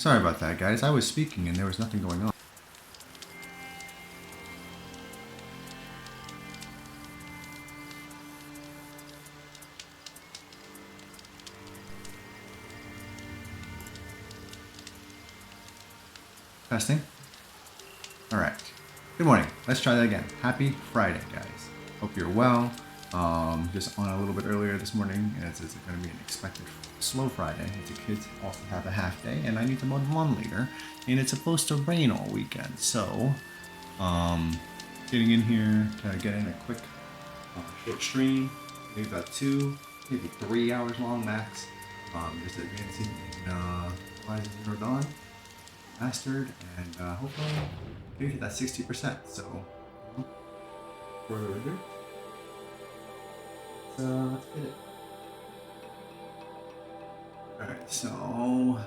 Sorry about that, guys. I was speaking and there was nothing going on. Testing. All right. Good morning. Let's try that again. Happy Friday, guys. Hope you're well. Just on a little bit earlier this morning, as it's going to be an expected slow Friday. The kids also have a half day, and I need to mow the lawn later. And it's supposed to rain all weekend, so getting in here to get in a quick short stream, maybe about 2, maybe 3 hours long max. Just advancing in Horizon Zero Dawn, Remastered, and hopefully maybe hit that 60%. So, further ado, let's get it. Alright, so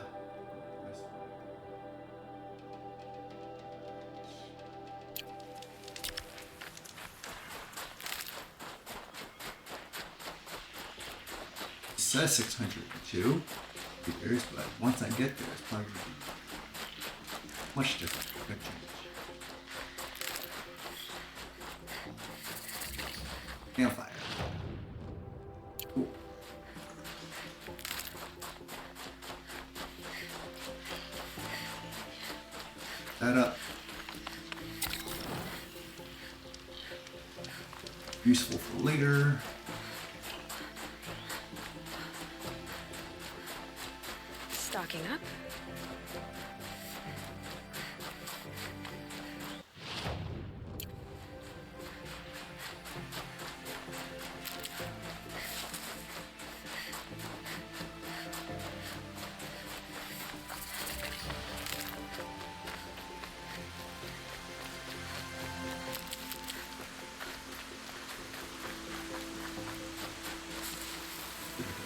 it says 602 meters, but once I get there, it's probably going to be much different. Good change. Campfire. Cool. That up. Useful for later. Stocking up.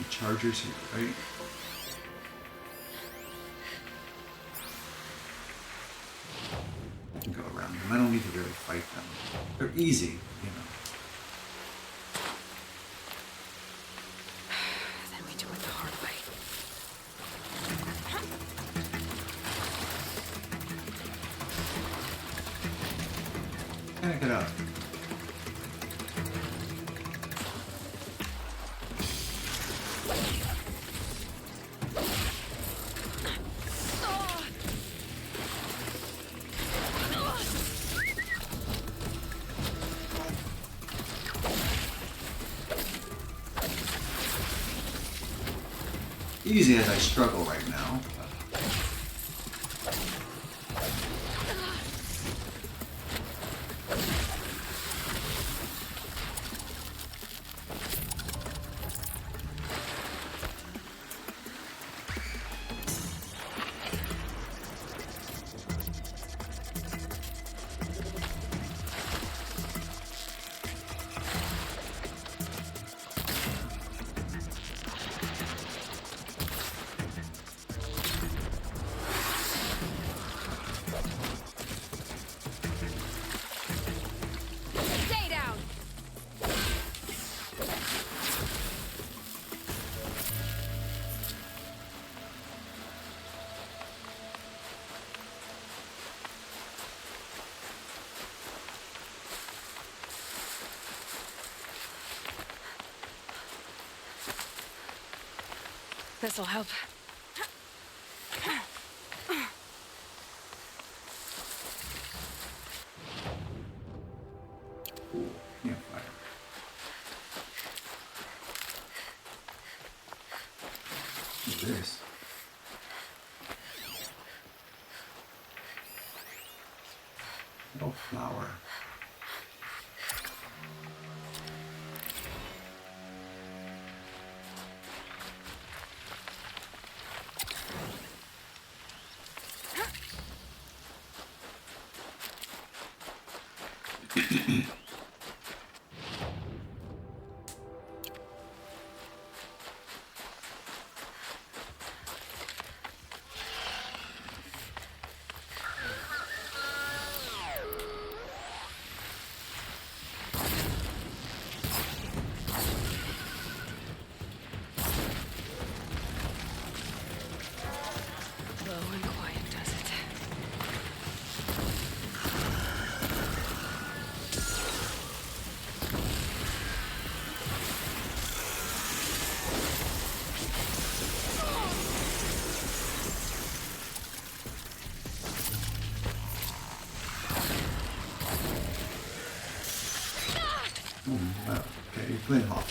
Chargers here, right? I can go around them. I don't need to really fight them. They're easy, you know. Then we do it the hard way. Can I get up? Easy as I struggle right now. Stay down. This'll help. Cool. Campfire. What's this? Oh, flower. Okay, Glenn Hoff.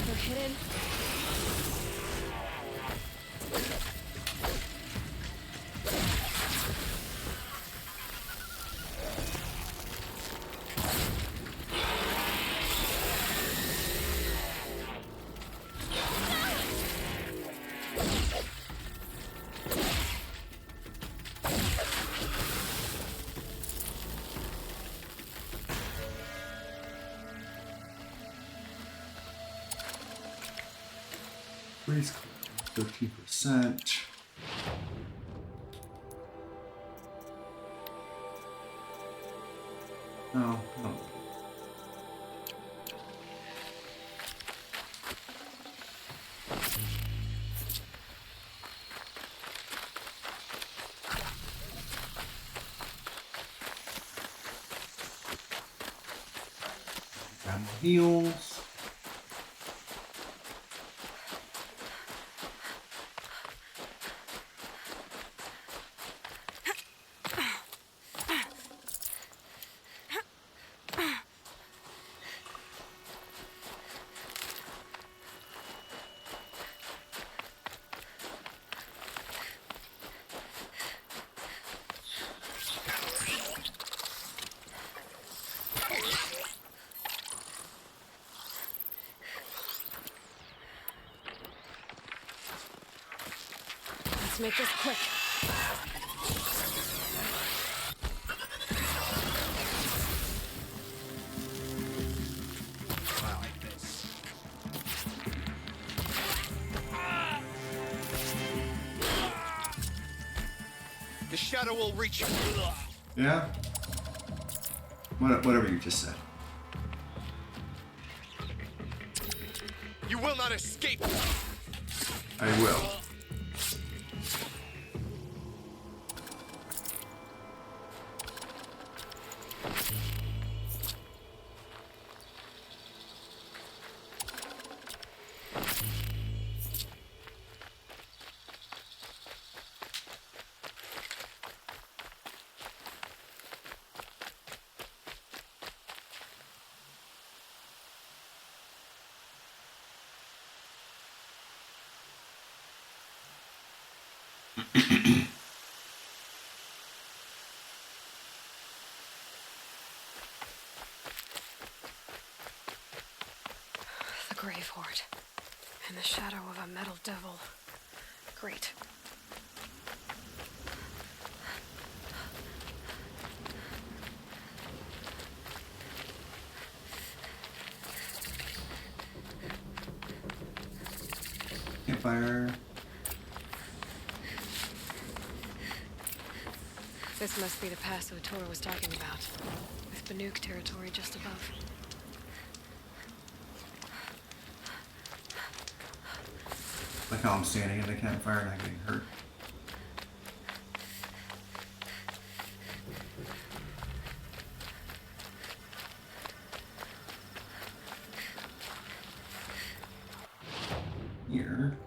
They're hidden. Freeze 13%. No, no. Grab my heals. Let's make this quick. The shadow will reach you. Yeah? Whatever you just said. You will not escape. I will. The grave hoard. In the shadow of a metal devil. Great. Campfire. This must be the pass O'Tora was talking about. With Banuk territory just above. Like how I'm standing in the campfire and not getting hurt. Here.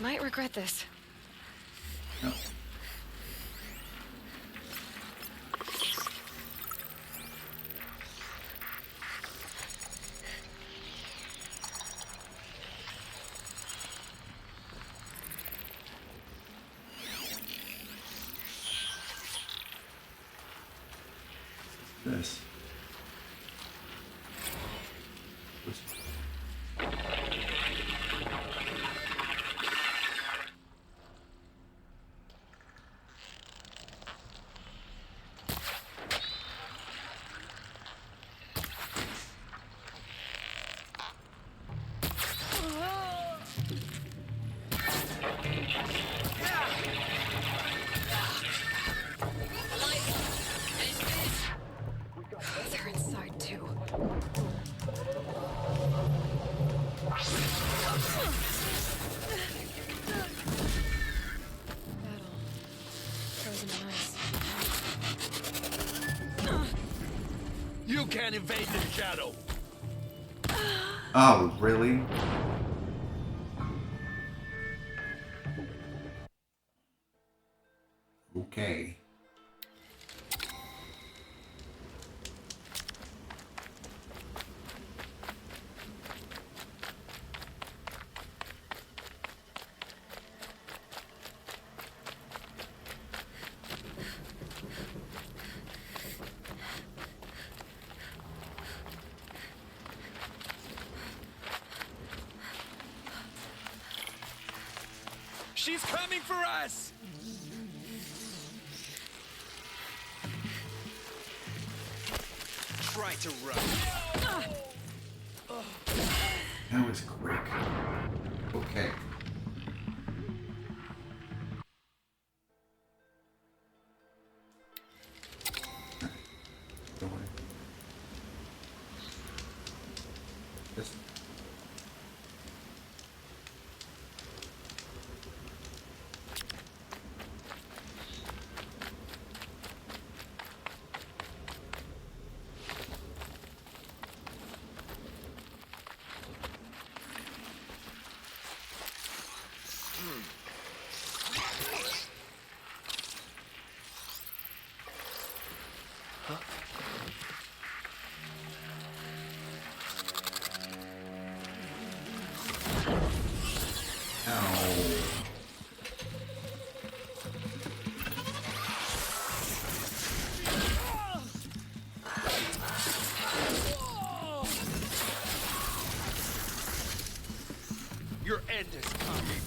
Might regret this. No. This. They're inside too. Battle. Frozen in ice. You can't evade the shadow. Oh, really? Okay. She's coming for us! Try to run. That was quick. Okay. Don't worry. Just ow. Your end is coming.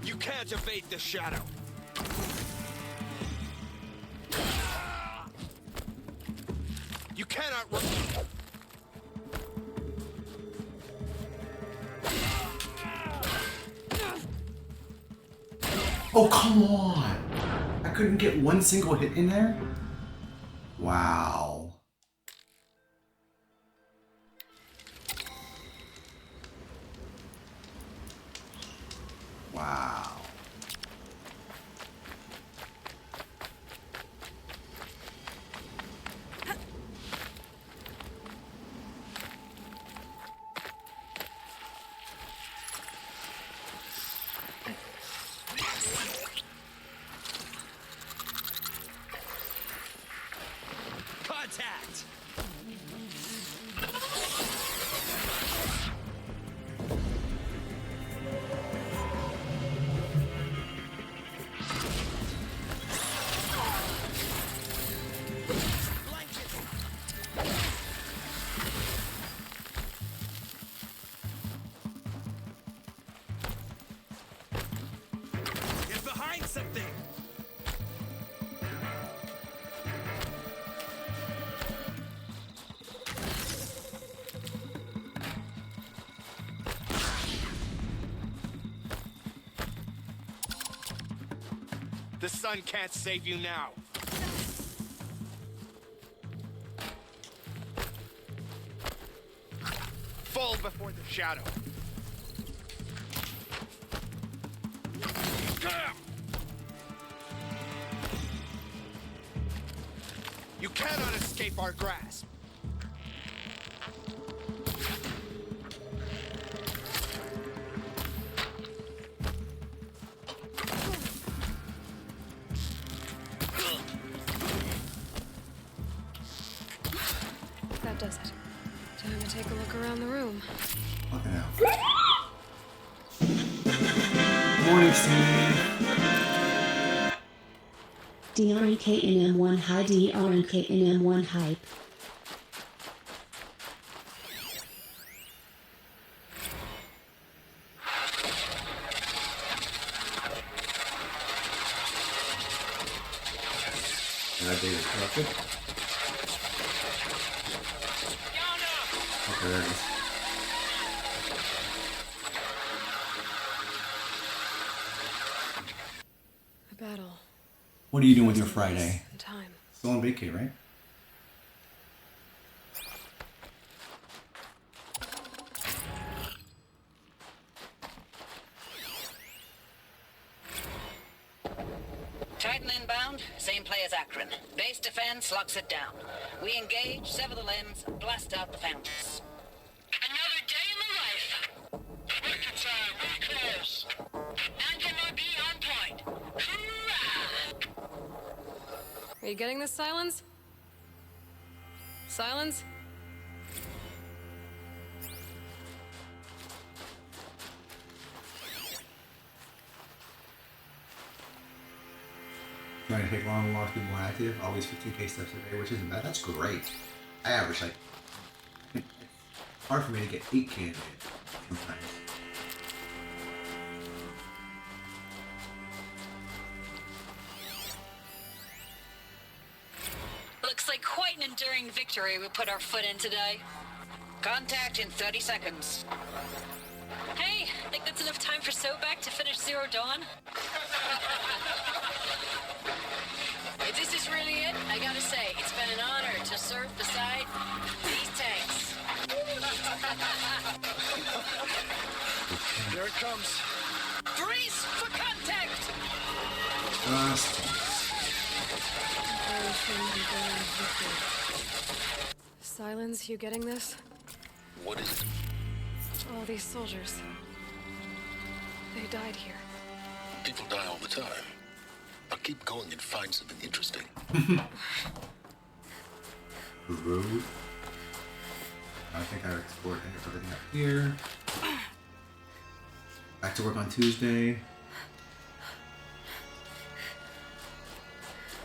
You can't evade the shadow. You cannot run. Oh, come on! I couldn't get one single hit in there? Wow. Wow. Contact! Get behind something! The sun can't save you now. Fall before the shadow. You cannot escape our grasp. That does it. Time to take a look around the room. Fucking hell. DRNKNM1 high DRNKNM1 hype. And that data is corrupted. Okay, there it is. A battle. What are you doing with your Friday? In time. Still on vacay, right? Titan inbound, same play as Akron. Base defense locks it down. We engage, sever the limbs, blast out the fountains. Another day in the life. Record time, we close. Anthem RB on point. Hoorah! Are you getting this, Silence? Silence? Trying to take long walks, be more active. Always 15k steps a day, which isn't bad. That's great. I average like, it's hard for me to get 8k a day sometimes. Looks like quite an enduring victory we put our foot in today. Contact in 30 seconds. Hey, think that's enough time for Sobek to finish Zero Dawn? If this is really it, I gotta say, it's been an honor to serve beside these tanks. Here it comes. Brace for contact! Silence, you getting this? What is it? All these soldiers. They died here. People die all the time. I'll keep going and find something interesting. Road. I think I export everything up here. Back to work on Tuesday.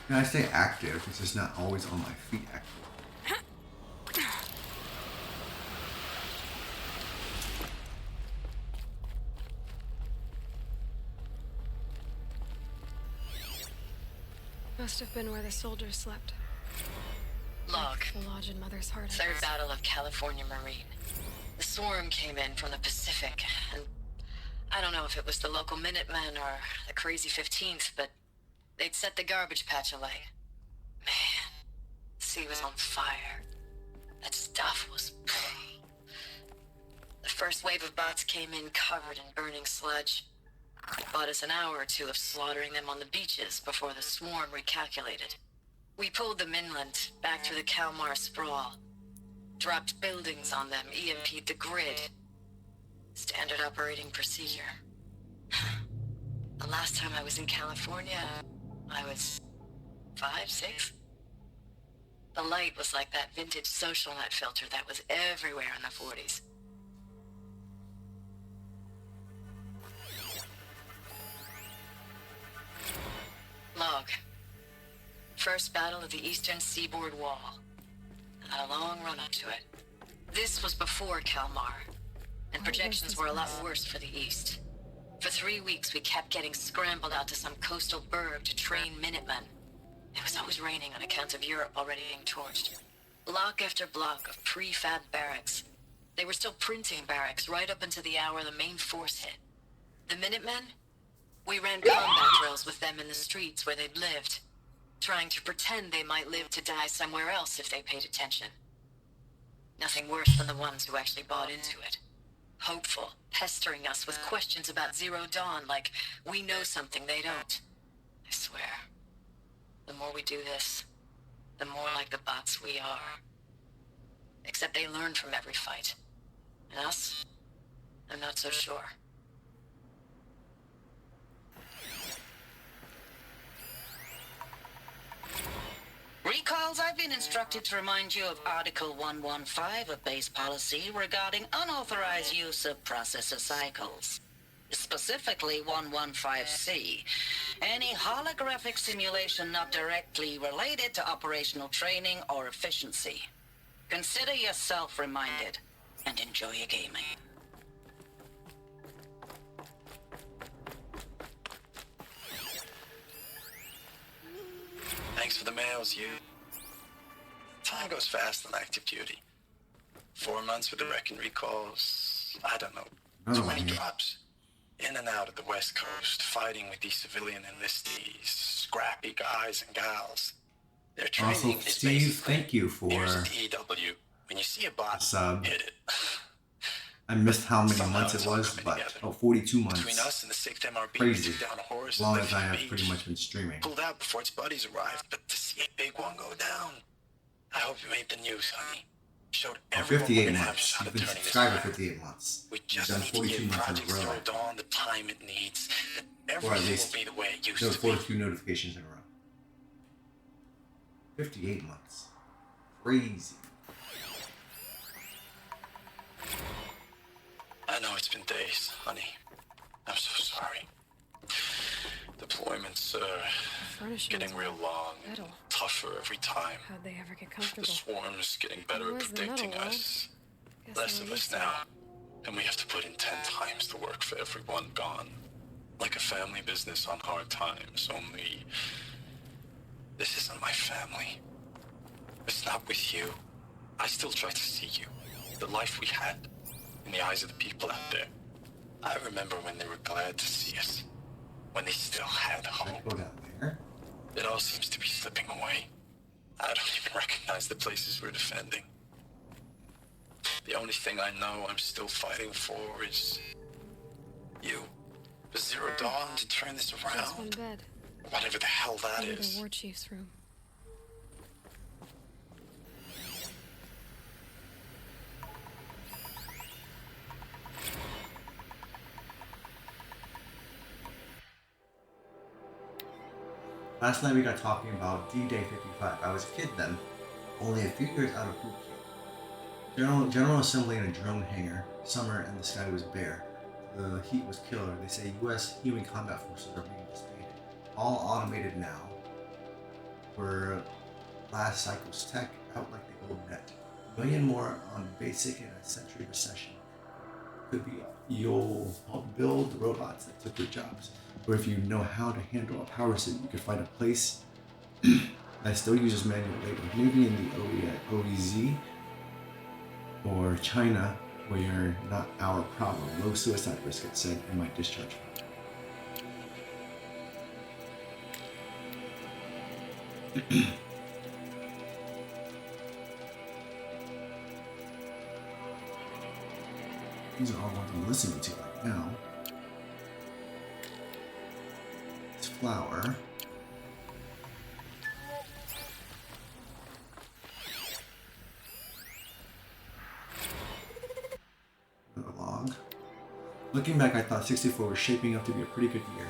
Yeah, I stay active. It's just not always on my feet active. Must have been where the soldiers slept. Log. The lodge in Mother's Heart. I Third guess. Battle of California Marine. The swarm came in from the Pacific, and I don't know if it was the local Minutemen or the crazy 15th, but they'd set the garbage patch alight. Man, the sea was on fire. That stuff was... The first wave of bots came in covered in burning sludge. It bought us an hour or two of slaughtering them on the beaches before the swarm recalculated. We pulled them inland, back through the Kalmar sprawl. Dropped buildings on them, EMP'd the grid. Standard operating procedure. The last time I was in California, I was 5, 6. The light was like that vintage social net filter that was everywhere in the 40s. Log. First battle of the eastern seaboard wall. I had a long run up to it. This was before Kalmar, and projections were a lot worse for the east. For 3 weeks, we kept getting scrambled out to some coastal burg to train Minutemen. It was always raining on account of Europe already being torched. Block after block of prefab barracks. They were still printing barracks right up until the hour the main force hit. The Minutemen? We ran combat drills with them in the streets where they'd lived, trying to pretend they might live to die somewhere else if they paid attention. Nothing worse than the ones who actually bought into it. Hopeful, pestering us with questions about Zero Dawn like we know something they don't. I swear, the more we do this, the more like the bots we are. Except they learn from every fight. And us? I'm not so sure. Recalls, I've been instructed to remind you of Article 115 of base policy regarding unauthorized use of processor cycles. specifically 115C. Any holographic simulation not directly related to operational training or efficiency. Consider yourself reminded, and enjoy your gaming. Thanks for the mails, you. Time goes fast on active duty. 4 months with the wrecking recalls. I don't know. Another Too many one. drops. In and out of the West Coast, fighting with these civilian enlistees, scrappy guys and gals. Their Also, training is Steve, basically, thank you for here's an EW. When you see a bot, sub. hit it. I missed how many Somehow months it's it all was, coming but together. 42 months. Between us and the 6th MRB, Crazy. we took down a horse As and long lived as I on the have pretty beach. much been streaming. Pulled out before its buddies arrived, but to see a big one go down. I hope you made the news, honey. Showed Oh, everyone 58 we're gonna have months. how to You've been turn this subscribed for around. 58 months. We You've just done need to 42 give months in Project a row. Zero Dawn the time it needs. That Or at everything least will be the way it used those to be. 42 notifications in a row. 58 months. Crazy. I know it's been days, honey. I'm so sorry. Deployments are Furnishings getting real were long and metal. tougher every time. How'd they ever get The comfortable? swarm's getting better at Where's the predicting metal, Walt? us. Guess Less they of were us used to now. And we have to put in 10 times the work for everyone gone. Like a family business on hard times, only... This isn't my family. It's not with you. I still try to see you. The life we had. In the eyes of the people out there. I remember when they were glad to see us. When they still had Should I hope. go down there? It all seems to be slipping away. I don't even recognize the places we're defending. The only thing I know I'm still fighting for is... you. The Zero Dawn to turn this Just one around. bed. Whatever the hell that Maybe is. the war chief's room. Last night we got talking about D-Day 55. I was a kid then, only a few years out of boot camp. General assembly in a drone hangar. Summer and the sky was bare. The heat was killer. They say U.S. human combat forces are being disbanded. All automated now. We're last cycle's tech out like the old net. A million more on basic in a century recession. Could be you'll build the robots that took your jobs. Or if you know how to handle a power suit, you could find a place that still uses manual labor. Maybe in the OEZ or China, where you're not our problem. Low suicide risk, it said, in my discharge form. These are all ones I'm listening to right now. It's flour. Another log. Looking back, I thought 64 was shaping up to be a pretty good year.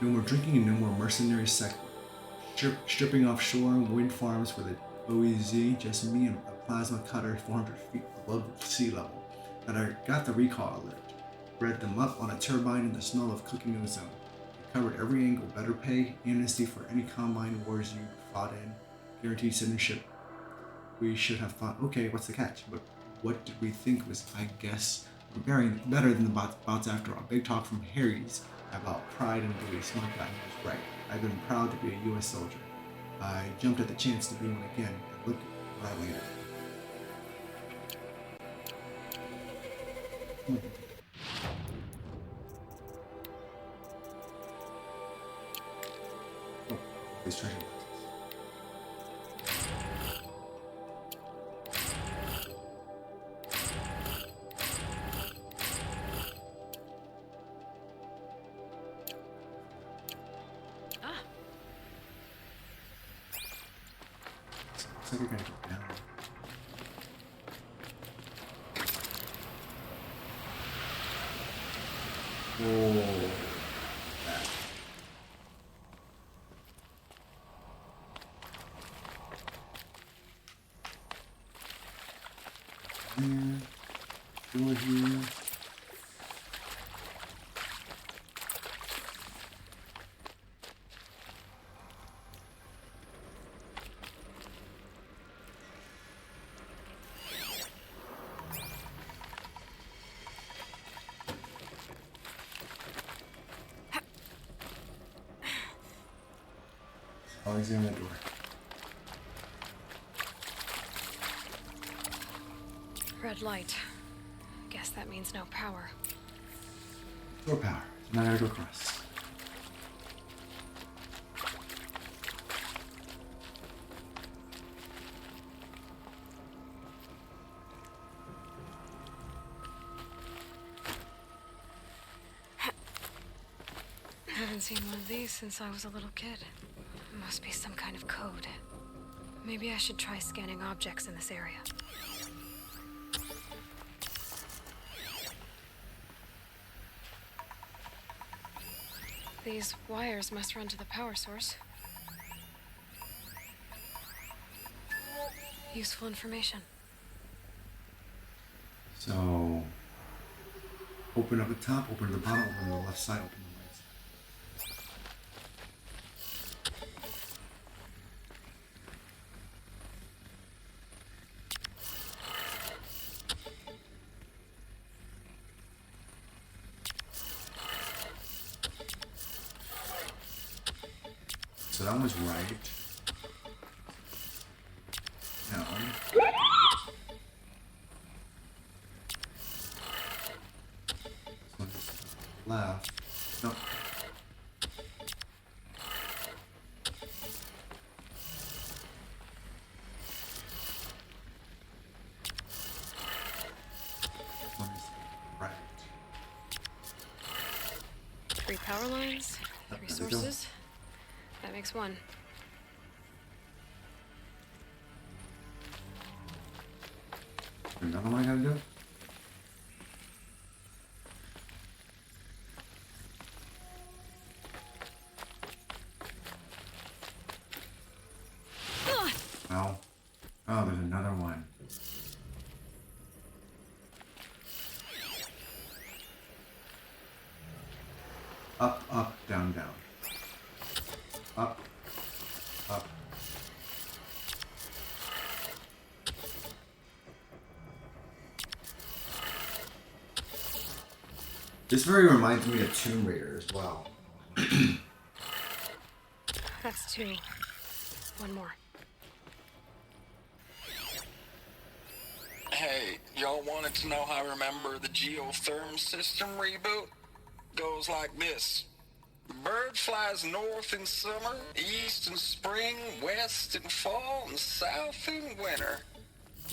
No more drinking and no more mercenary sex work. Stripping offshore wind farms for the OEZ, just me and a plasma cutter 400 feet above sea level. But I got the recall alert. Bred them up on a turbine in the smell of cooking ozone. It covered every angle, better pay, amnesty for any combine wars you fought in, guaranteed citizenship. We should have thought, okay, what's the catch? But what did we think was, I guess, better than the bots after all. Big talk from Harry's about pride and belief. Smart guy, he was right. I've been proud to be a U.S. soldier. I jumped at the chance to be one again, and look what I landed. Oh, these treasure boxes. Ah, Looks like we're gonna go down. Whoa. That. There. Door here. I'll examine the door. Red light. Guess that means no power. Door power. Not able to cross. Haven't seen one of these since I was a little kid. Must be some kind of code. Maybe I should try scanning objects in this area. These wires must run to the power source. Useful information. So, open up the top, open the bottom, open the left side, open the right side. So that was right. Down. This one's left. No. This one is right. 3 power lines, 3 There we go. sources. That makes 1. Another one I gotta do? Oh. Oh, there's another one. Up, up, down, down. Up, up. This very reminds me of Tomb Raider as well. That's 2. 1 more. Hey, y'all wanted to know how I remember the geotherm system reboot? Goes like this. Bird flies north in summer, east in spring, west in fall, and south in winter.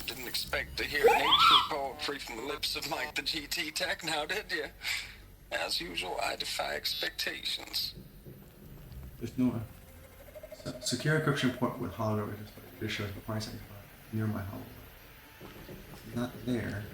Didn't expect to hear nature poetry from the lips of Mike the GT Tech now, did you? As usual, I defy expectations. There's no secure encryption port with hollow. This shows the price I near my hollow. It's not there.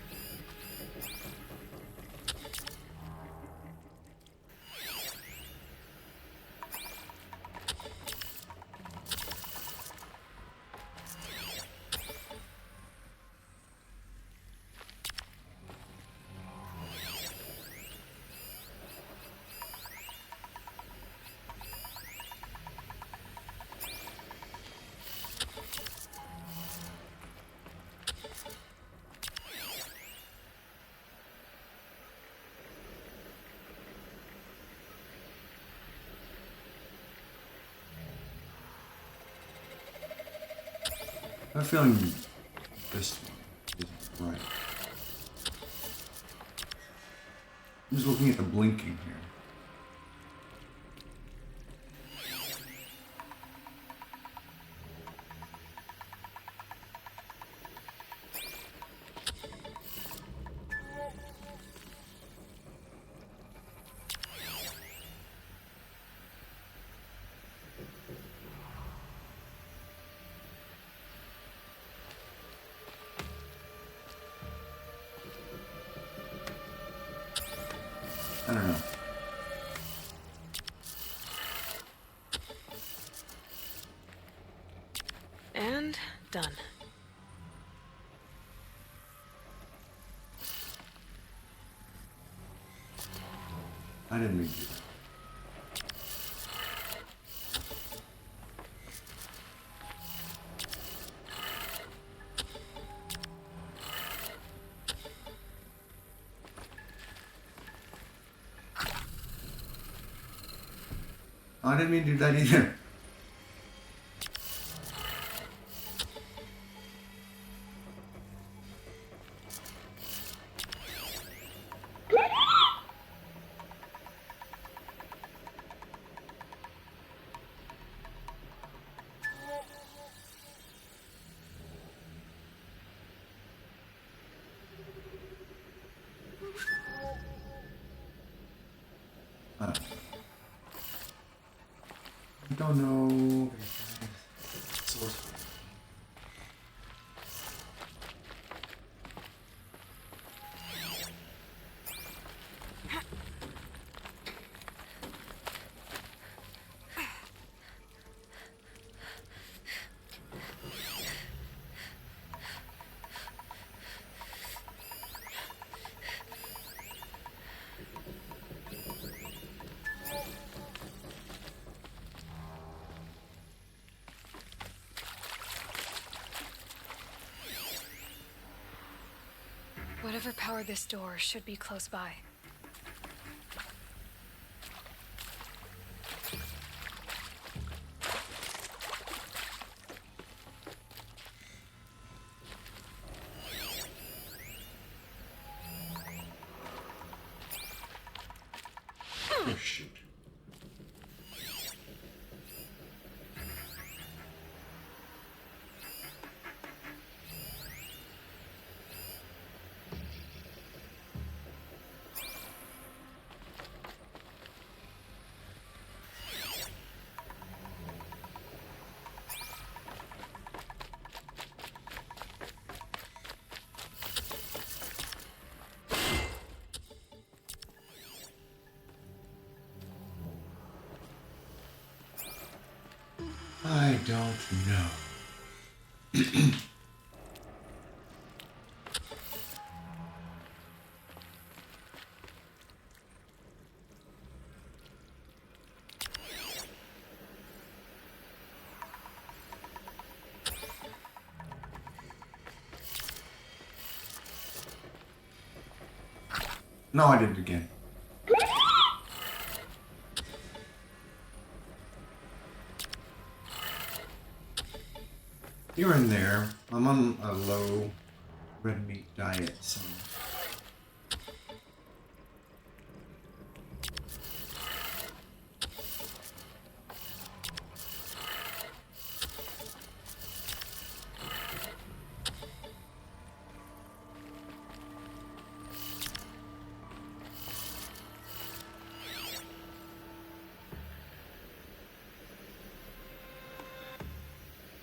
I have a feeling this one is right. I'm just looking at the blinking here. I don't know. And done. I didn't mean to do that. I didn't mean to do that either. don't know. Source. Whatever powered this door should be close by. Oh, shoot. I don't know. No, I did it again. Here and there, I'm on a low red meat diet, so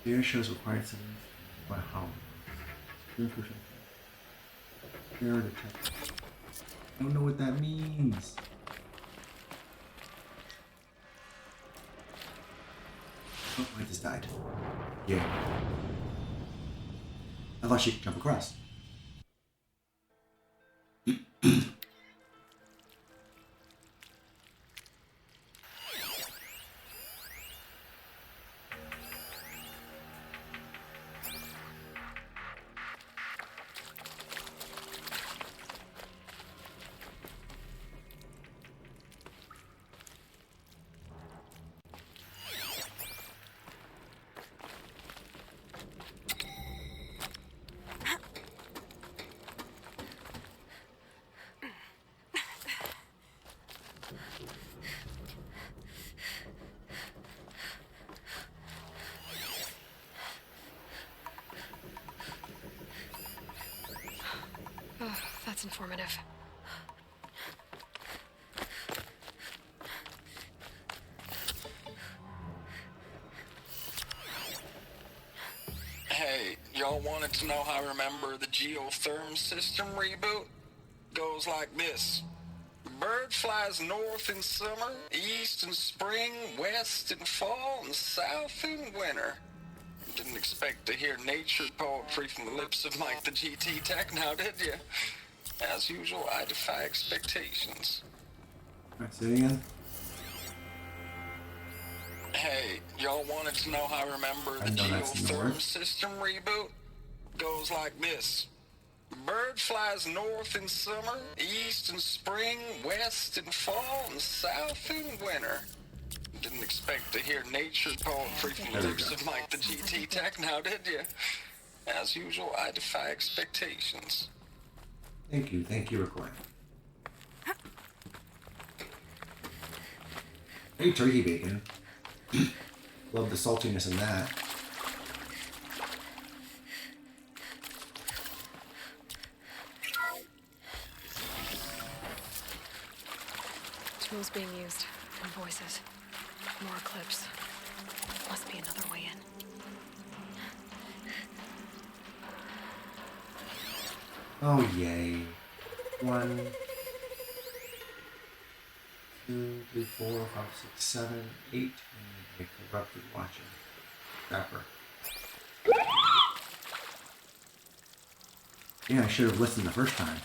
the air shows required settings by how. Error detected. I don't know what that means. Oh, I just died. Yeah. I thought she could jump across. Oh, that's informative. Hey, y'all wanted to know how I remember the geotherm system reboot? Goes like this. Bird flies north in summer, east in spring, west in fall, and south in winter. Didn't expect to hear nature poetry from the lips of Mike the GT Tech now, did you? As usual, I defy expectations. Alright, say it again. Hey, y'all wanted to know how I remember the know that's geotherm north. system reboot? Goes like this. Bird flies north in summer, east in spring, west in fall, and south in winter. Didn't expect to hear nature poetry from the There we lips go. of Mike the GT Tech now, did you? As usual, I defy expectations. Thank you, recording. Hey, turkey bacon. Love the saltiness in that. Tools being used, and voices. More clips. Must be another way in. Oh, yay. 1, 2, 3, 4, 5, 6, 7, 8, and a corrupted watcher. Rapper. Yeah, I should have listened the first time.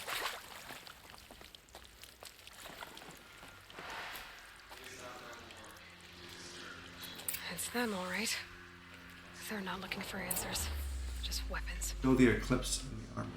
It's them, all right. They're not looking for answers, just weapons. Build the eclipse in the armor.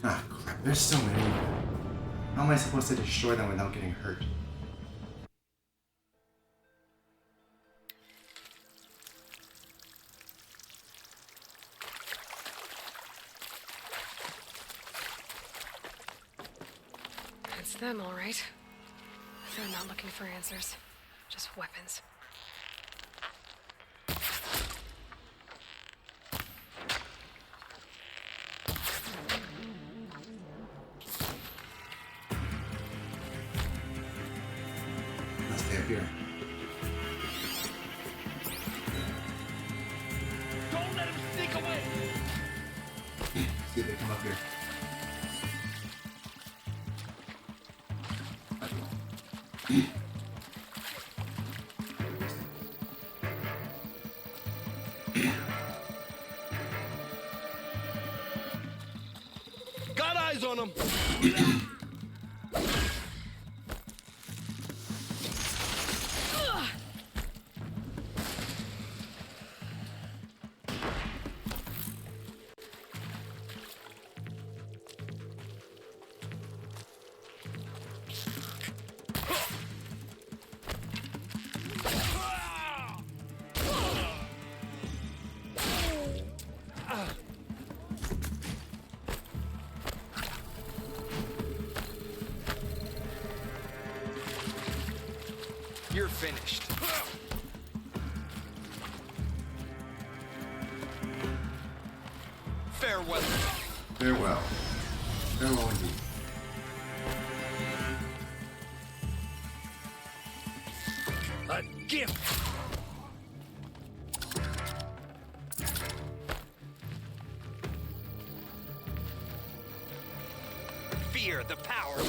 Ah, crap. There's so many of them. How am I supposed to destroy them without getting hurt? It's them, all right. They're not looking for answers, just weapons. Let's stay up here. Don't let him sneak away! See if they come up here. Got eyes on him! You're finished. Farewell. Farewell. Farewell indeed. A gift. Fear the power.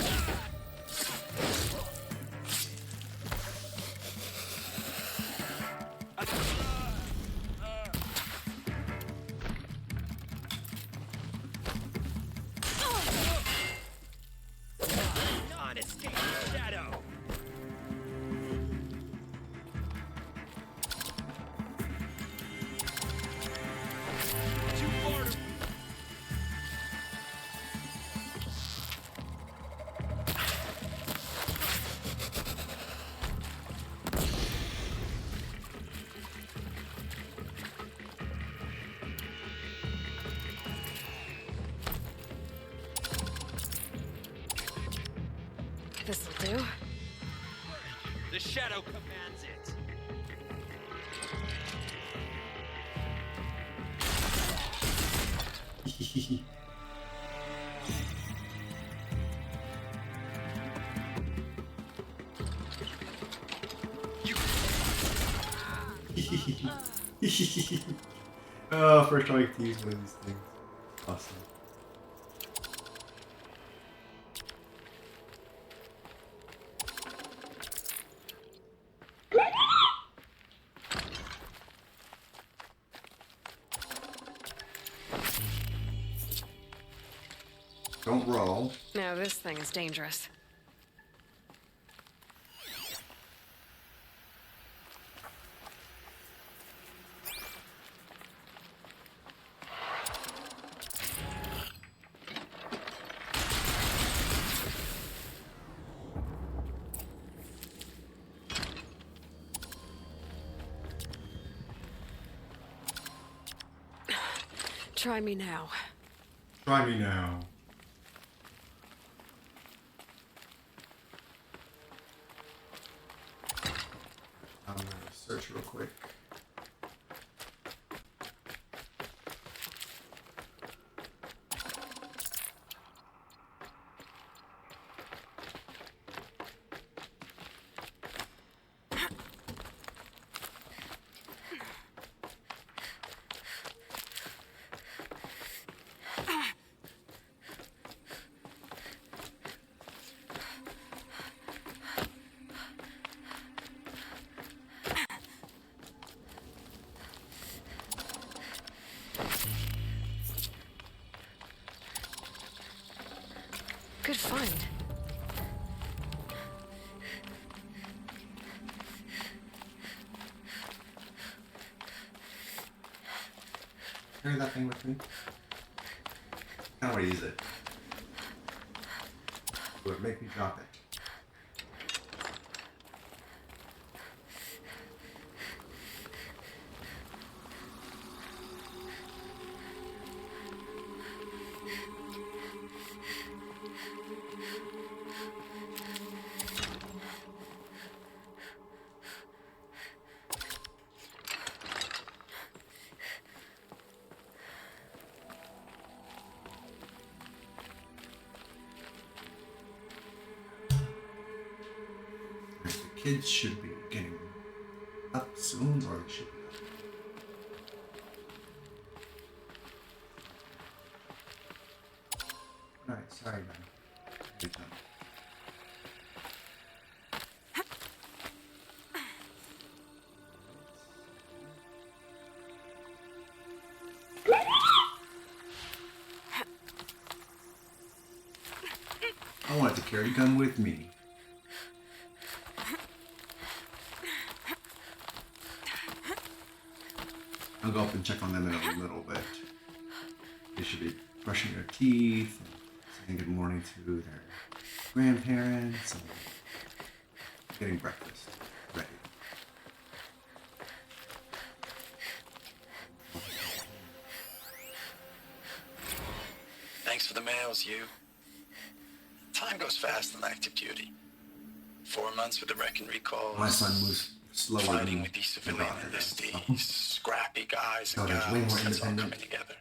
Escape the shadow. Too far to... This'll do. The shadow commands it. Oh, first trying to use one of these things. Awesome. Don't roll. Now this thing is dangerous. Try me now. Try me now. I'm gonna search real quick. Good find. Carry that thing with me. I don't want to use it. It would make me drop it. The kids should be getting up soon, or they should be up. Alright, sorry, man. Good time. I want to carry gun with me. I'll go up and check on them in a little bit. They should be brushing their teeth and saying good morning to their grandparents and getting breakfast ready. Thanks for the mails, you. Time goes fast on active duty. 4 months with the wreck and recalls. My son moves slower Fighting than with these the civilian daughter does. enlistees, scrappy guys So and there's way more gals, that's all independent. coming together.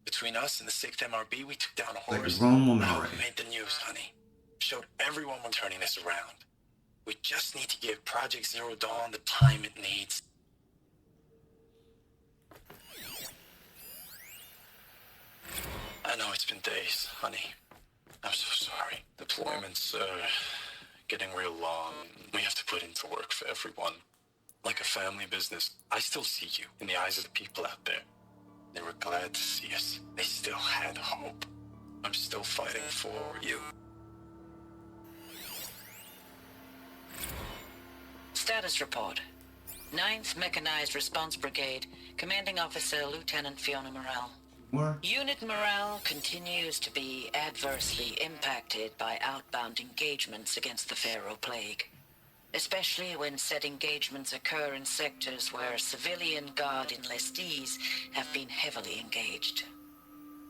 Between us and the 6th MRB, we took down a Like a horse. grown woman Oh, already. made the news, honey. Showed everyone we're turning this around. We just need to give Project Zero Dawn the time it needs. I know it's been days, honey. I'm so sorry. Deployments are getting real long. We have to put into work for everyone. Like a family business. I still see you in the eyes of the people out there. They were glad to see us. They still had hope. I'm still fighting for you. Status report. 9th Mechanized Response Brigade, Commanding Officer Lieutenant Fiona Morrell. More? Unit morale continues to be adversely impacted by outbound engagements against the Pharaoh Plague, especially when said engagements occur in sectors where civilian guard enlistees have been heavily engaged.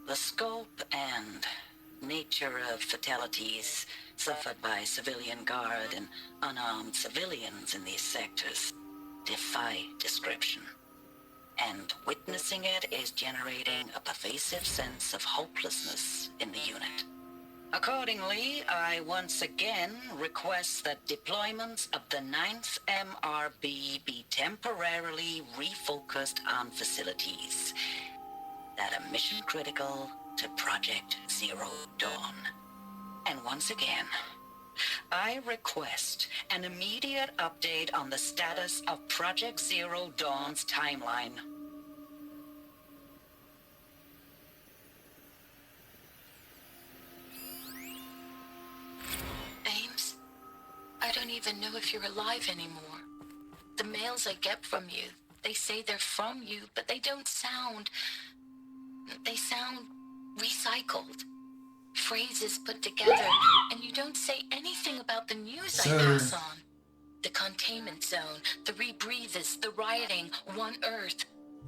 The scope and nature of fatalities suffered by civilian guard and unarmed civilians in these sectors defy description. And witnessing it is generating a pervasive sense of hopelessness in the unit. Accordingly, I once again request that deployments of the 9th MRB be temporarily refocused on facilities that are mission critical to Project Zero Dawn. And once again, I request an immediate update on the status of Project Zero Dawn's timeline. Ames, I don't even know if you're alive anymore. The mails I get from you, they say they're from you, but they don't sound... They sound recycled. Phrases put together, and you don't say anything about the news I pass on. The containment zone, the rebreathers, the rioting, One Earth.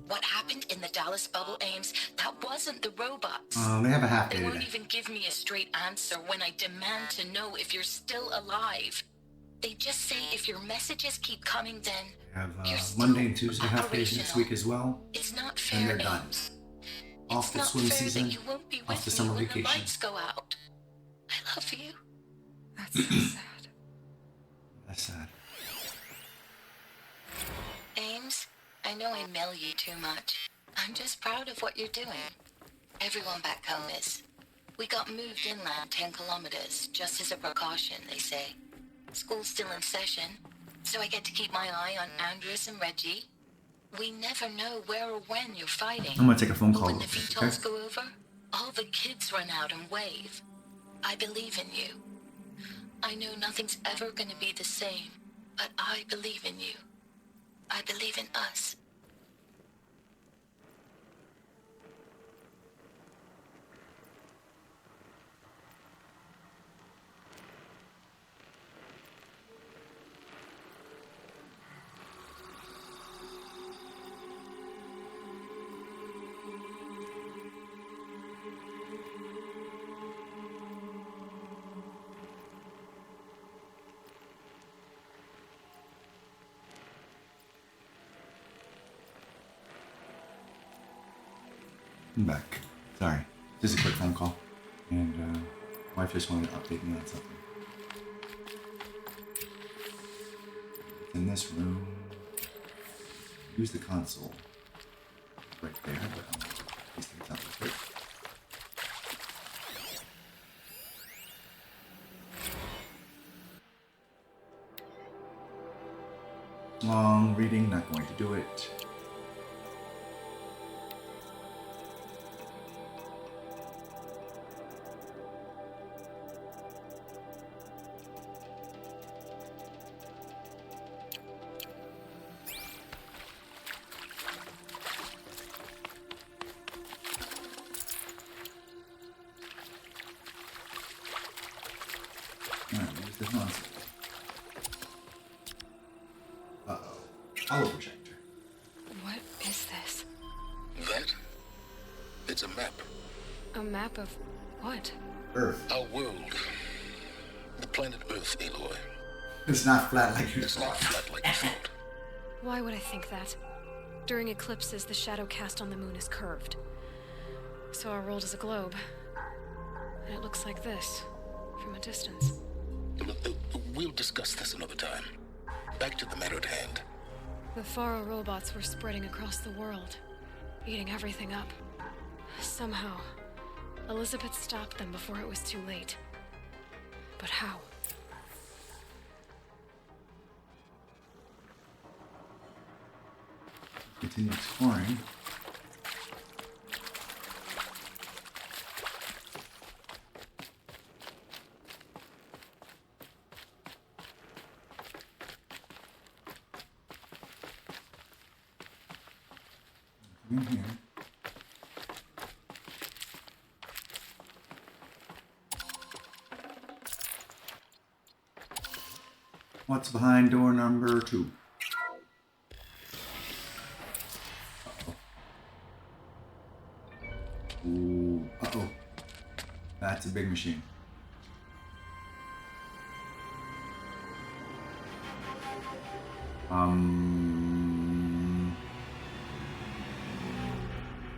What happened in the Dallas bubble, Ames, that wasn't the robots. They have a half day They won't today. even give me a straight answer when I demand to know if you're still alive. They just say if your messages keep coming, then We have you're still Monday and Tuesday half days next operational. week as well. It's not And fair, they're done. Ames. Off It's the not swim fair season, that you won't be off with the me summer when vacation. the lights go out. I love you. That's so sad. That's sad. Ames, I know I mail you too much. I'm just proud of what you're doing. Everyone back home is. We got moved inland 10 kilometers, just as a precaution, they say. School's still in session, so I get to keep my eye on Andres and Reggie. We never know where or when you're fighting. I'm gonna take a phone But call when the real quick, VTOLs okay? go over, all the kids run out and wave. I believe in you. I know nothing's ever gonna be the same, but I believe in you. I believe in us. I'm back. Sorry. Just a quick phone call. And wife just wanted to update me on something. It's in this room. Use the console. Right there, but I'm gonna paste things out real quick. Long reading, not going to do it. Alright, use the console. Uh-oh. Hollow projector. What is this? That? It's a map. A map of what? Earth. Our world. The planet Earth, Aloy. It's not flat like you It's not thought. flat like you thought. Why would I think that? During eclipses, the shadow cast on the moon is curved. So our world is a globe. And it looks like this, from a distance. We'll discuss this another time. Back to the matter at hand. The Faro robots were spreading across the world, eating everything up. Somehow, Elizabeth stopped them before it was too late. But how? Continue exploring. In here. What's behind door number 2? Uh-oh. Ooh, uh-oh. That's a big machine.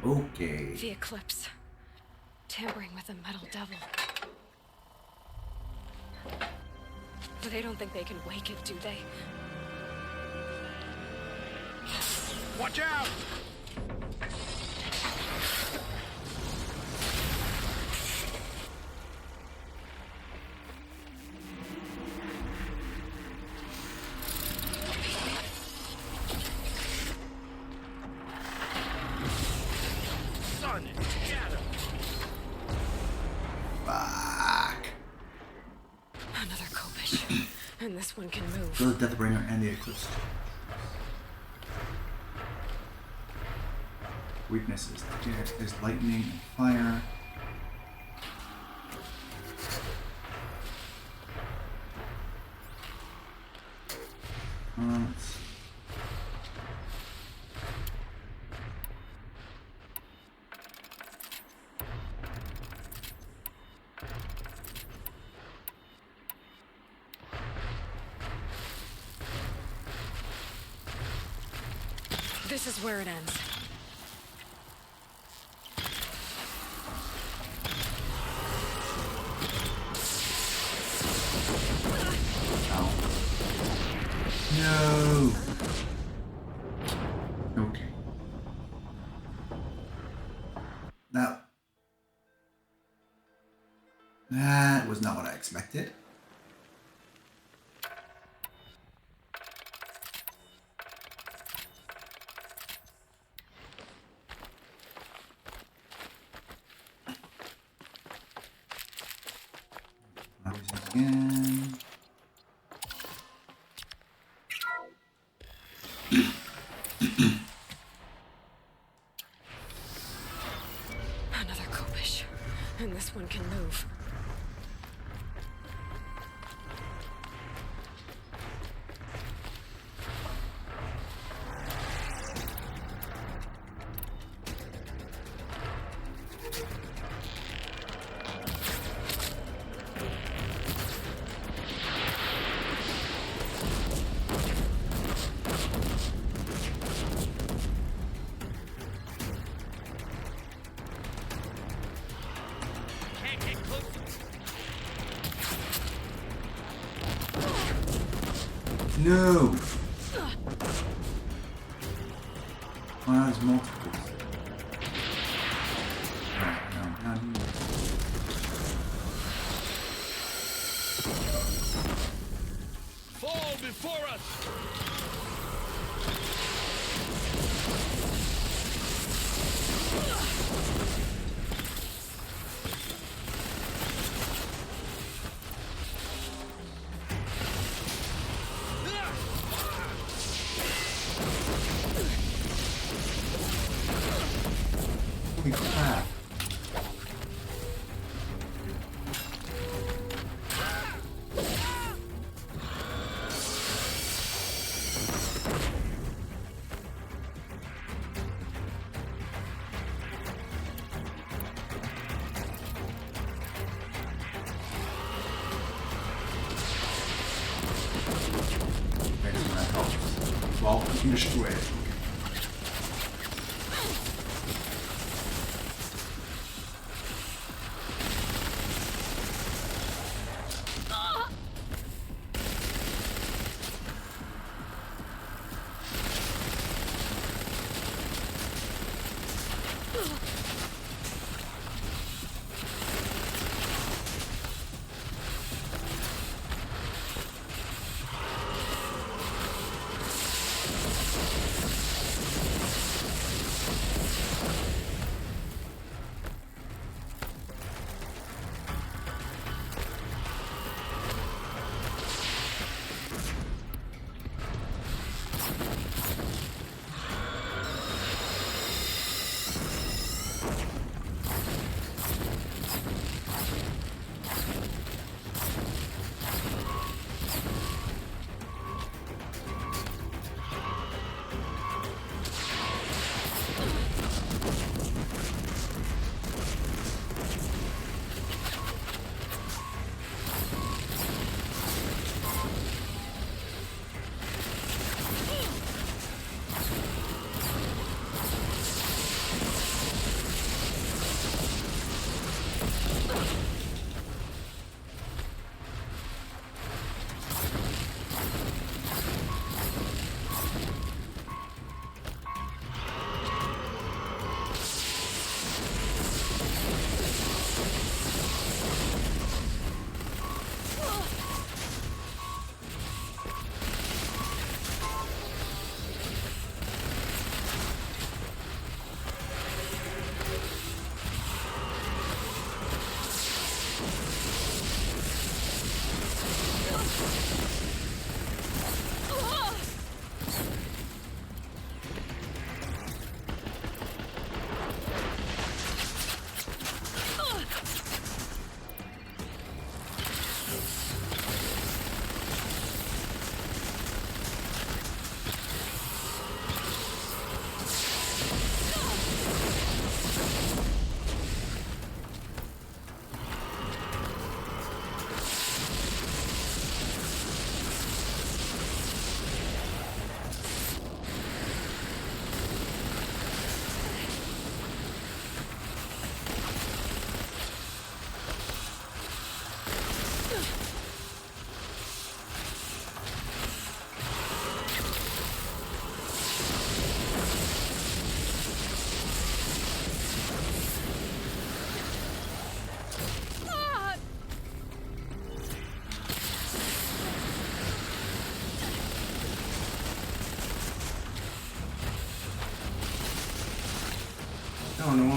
Okay. The eclipse. Tampering with the metal devil. They don't think they can wake it, do they? Watch out! Sun and shadow. Fuck. Another Kopish. And this one can move. Kill the Deathbringer and the Eclipse. Weaknesses. There's lightning and fire. Let's see. This is where it ends. Ow. No. Okay. That was not what I expected. Again. Another Kopish. And this one can move. Can't get close. No. Well, there's multiple. Alright, now down here. Fall before us. Holy crap. Okay, so that helps. Well, you can destroy it.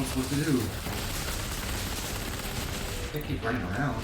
supposed to do? They keep running around.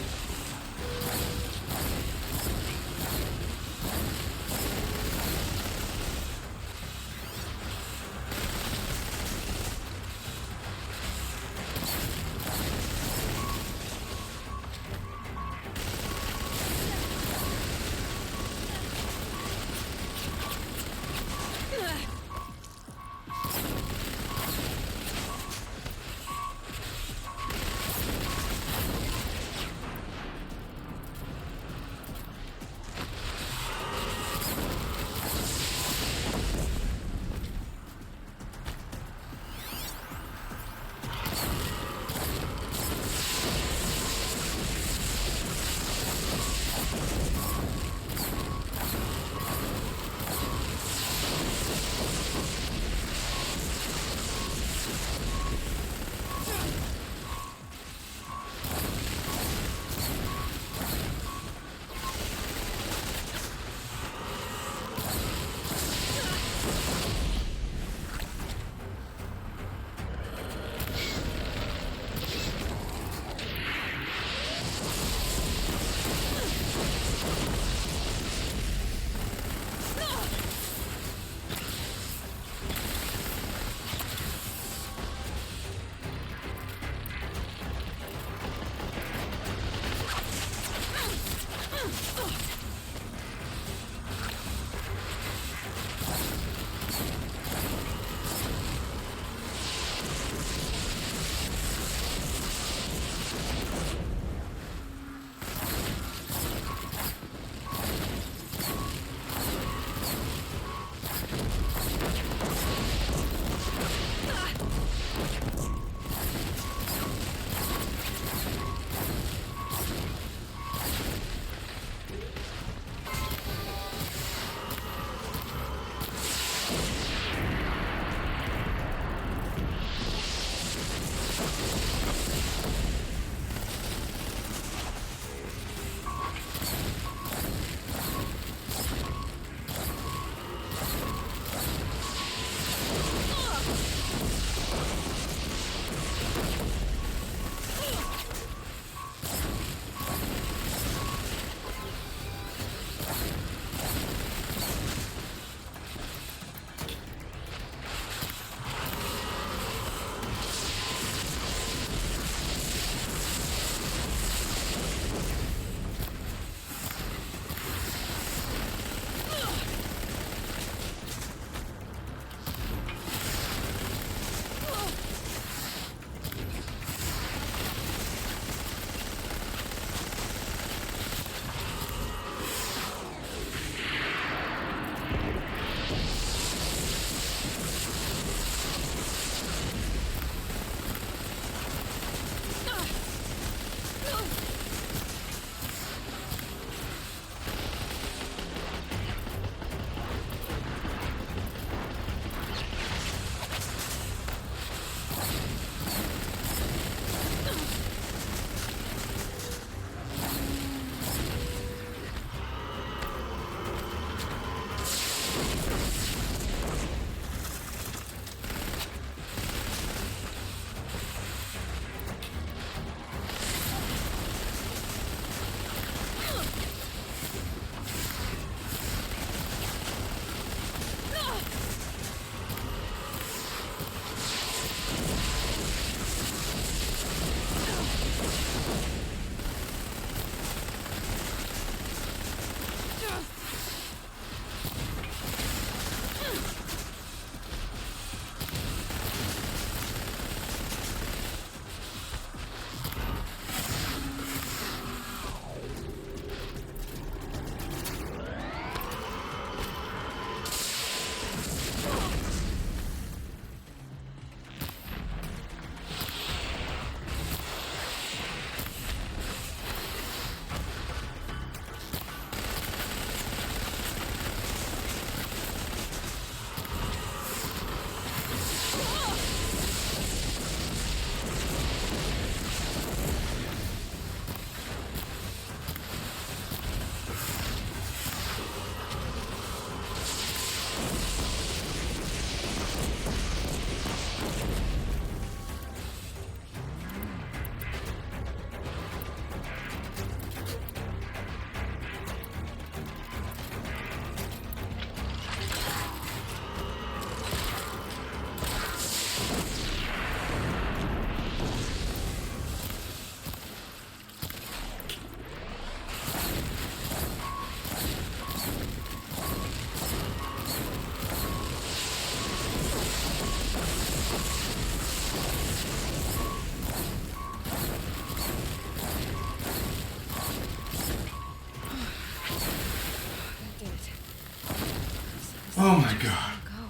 Oh my Just god. let go.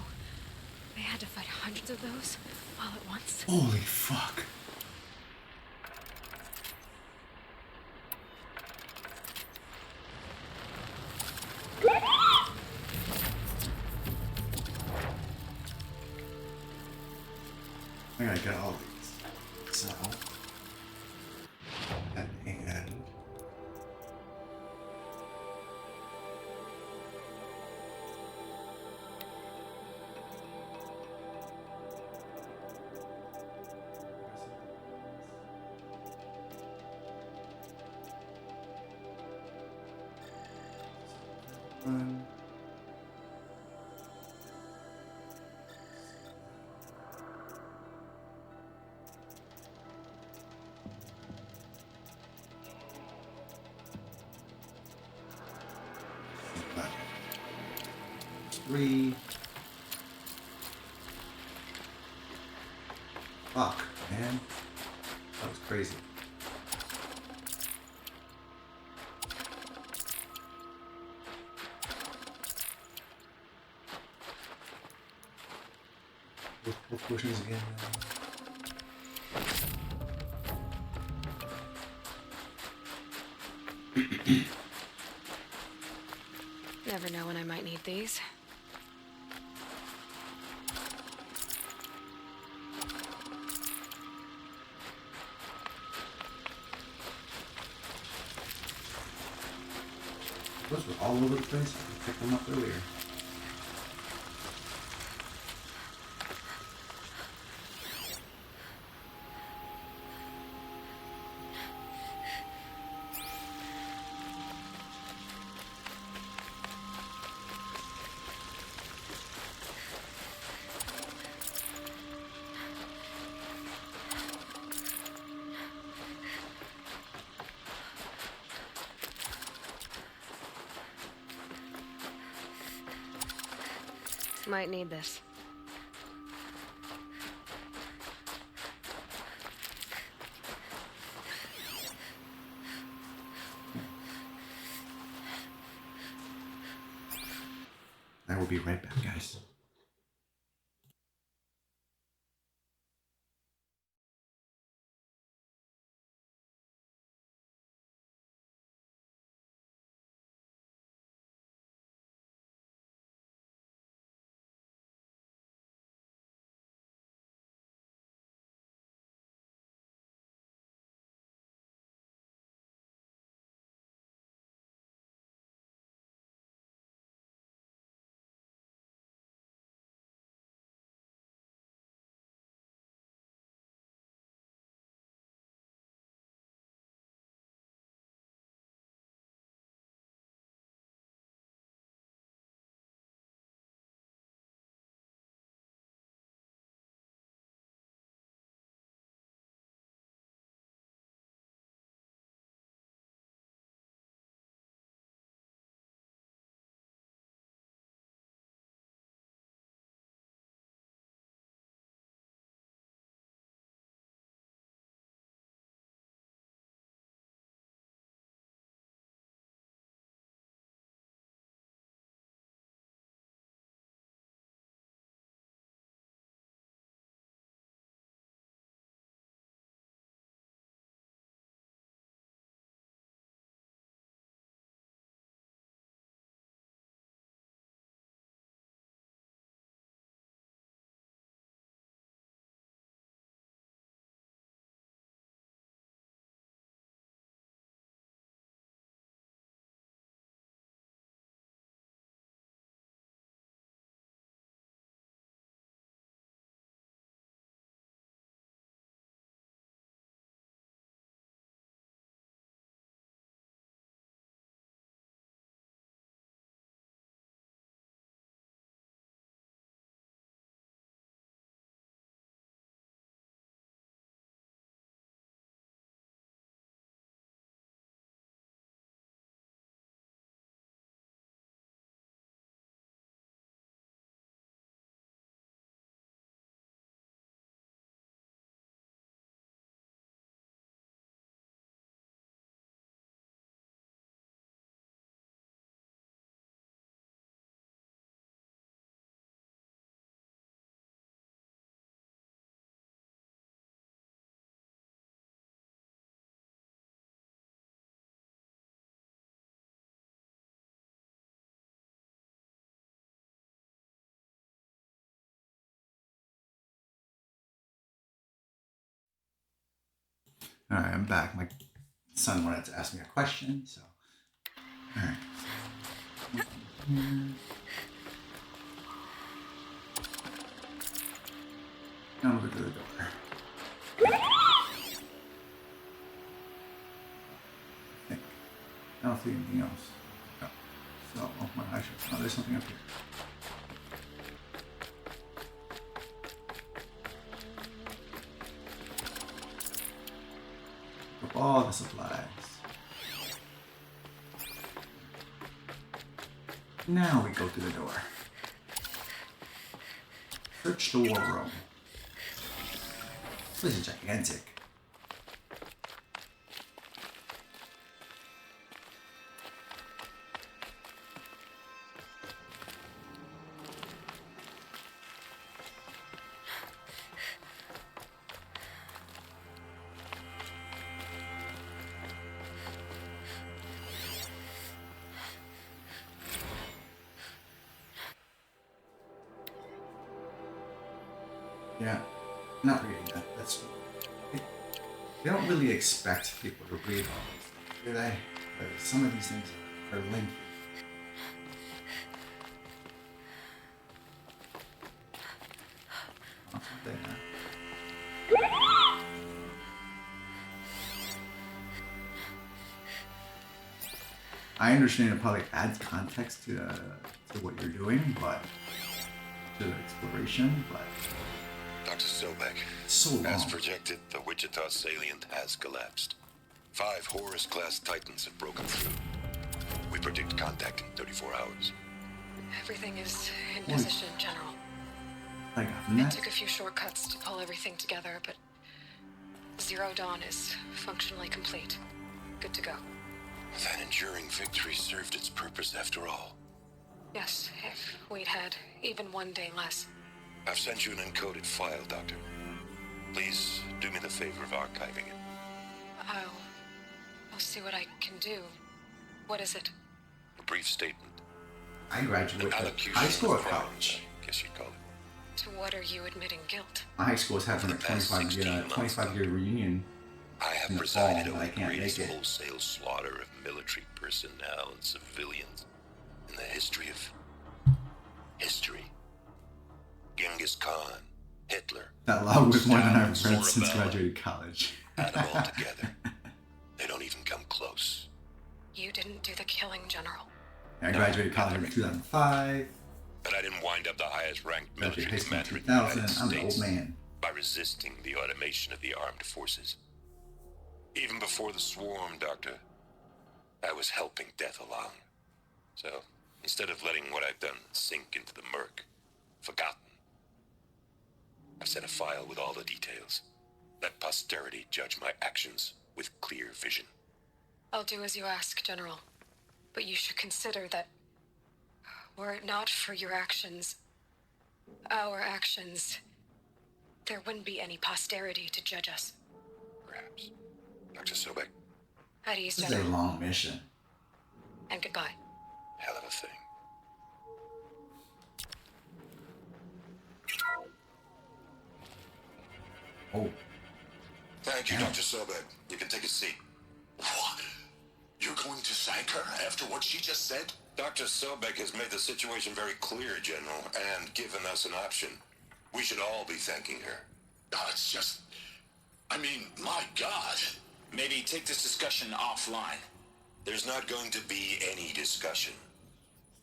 They had to fight hundreds of those all at once. Holy fuck. I gotta get all these. So, and one. Three. Fuck, man. That was crazy. What potions again? Never know when I might need these. Those were all over the place. I picked them up earlier. Might need this. I will be right back, guys. All right, I'm back. My son wanted to ask me a question, so. All right. Now we'll go to the door. I don't see anything else. No. So, oh my gosh, oh, there's something up here. Of all the supplies. Now we go to the door. Search the war room. This is gigantic. Yeah, not reading that. That's they don't really expect people to read all these things, do they? But some of these things are lengthy. What's up there? I understand it probably adds context to what you're doing, but to the exploration, but. Dr. Sobek, So long. as projected, the Wichita salient has collapsed. 5 Horus-class Titans have broken through. We predict contact in 34 hours. Everything is in position, General. I got from I that. took a few shortcuts to pull everything together, but Zero Dawn is functionally complete. Good to go. That enduring victory served its purpose after all. Yes, if we'd had even one day less. I've sent you an encoded file, Doctor. Please do me the favor of archiving it. I'll see what I can do. What is it? A brief statement. I graduated An from allocution high school or of crimes, college. I guess you'd call it. To what are you admitting guilt? My high school was having a For the past 25-year reunion. I have In the presided fall, over I the can't make greatest it. wholesale slaughter of military personnel and civilians in the history of history. Genghis Khan, Hitler. That log was more than Stalin, I've read since Sorabella. graduated college. Add them all together. They don't even come close. You didn't do the killing, General. I graduated college in 2005. But I didn't wind up the highest ranked Graduated military high school in commander in the 2000. United I'm an old States man. by resisting the automation of the armed forces. Even before the swarm, Doctor, I was helping death along. So, instead of letting what I've done sink into the murk, forgotten, I've sent a file with all the details. Let posterity judge my actions with clear vision. I'll do as you ask, General. But you should consider that were it not for your actions, our actions, there wouldn't be any posterity to judge us. Perhaps. Dr. Sobek, At ease, This is a General. long mission. And goodbye. hell of a thing. Oh, Thank you, Dr. Sobek. You can take a seat. What? You're going to thank her after what she just said? Dr. Sobek has made the situation very clear, General, and given us an option. We should all be thanking her. Oh, it's just... I mean, my God. Maybe take this discussion offline. There's not going to be any discussion.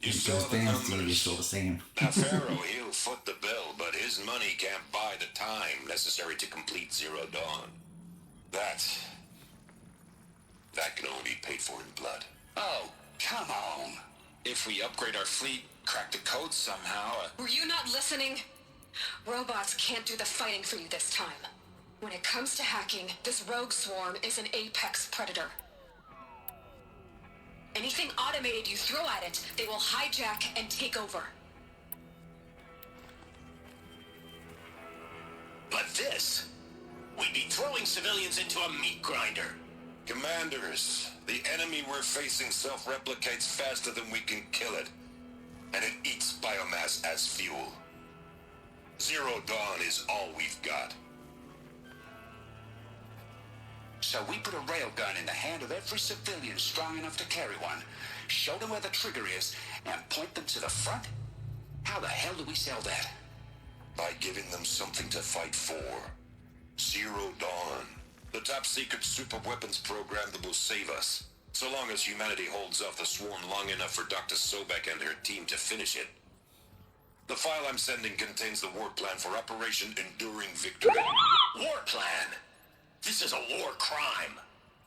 You it saw goes the dance is numbers. still the same. Now, Pharaoh, he'll foot the bill, but his money can't buy the time necessary to complete Zero Dawn. That can only be paid for in blood. Oh, come on. If we upgrade our fleet, crack the code somehow, Were you not listening? Robots can't do the fighting for you this time. When it comes to hacking, this rogue swarm is an apex predator. Anything automated you throw at it, they will hijack and take over. But this... We'd be throwing civilians into a meat grinder. Commanders, the enemy we're facing self-replicates faster than we can kill it. And it eats biomass as fuel. Zero Dawn is all we've got. So we put a railgun in the hand of every civilian strong enough to carry one, show them where the trigger is, and point them to the front? How the hell do we sell that? By giving them something to fight for. Zero Dawn. The top secret super weapons program that will save us. So long as humanity holds off the swarm long enough for Dr. Sobek and her team to finish it. The file I'm sending contains the war plan for Operation Enduring Victory. War plan? This is a war crime.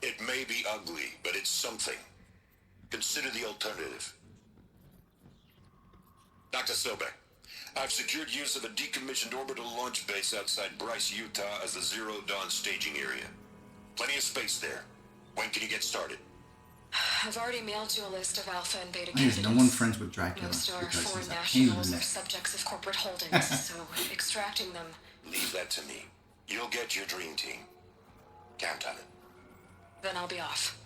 It may be ugly, but it's something. Consider the alternative. Dr. Sobek, I've secured use of a decommissioned orbital launch base outside Bryce, Utah as the Zero Dawn staging area. Plenty of space there. When can you get started? I've already mailed you a list of alpha and beta Why is candidates. no one friends with Dracula? Most are Because foreign he's a pain in the nationals or neck. subjects of corporate holdings, so extracting them. Leave that to me. You'll get your dream team. Count on it. Then I'll be off.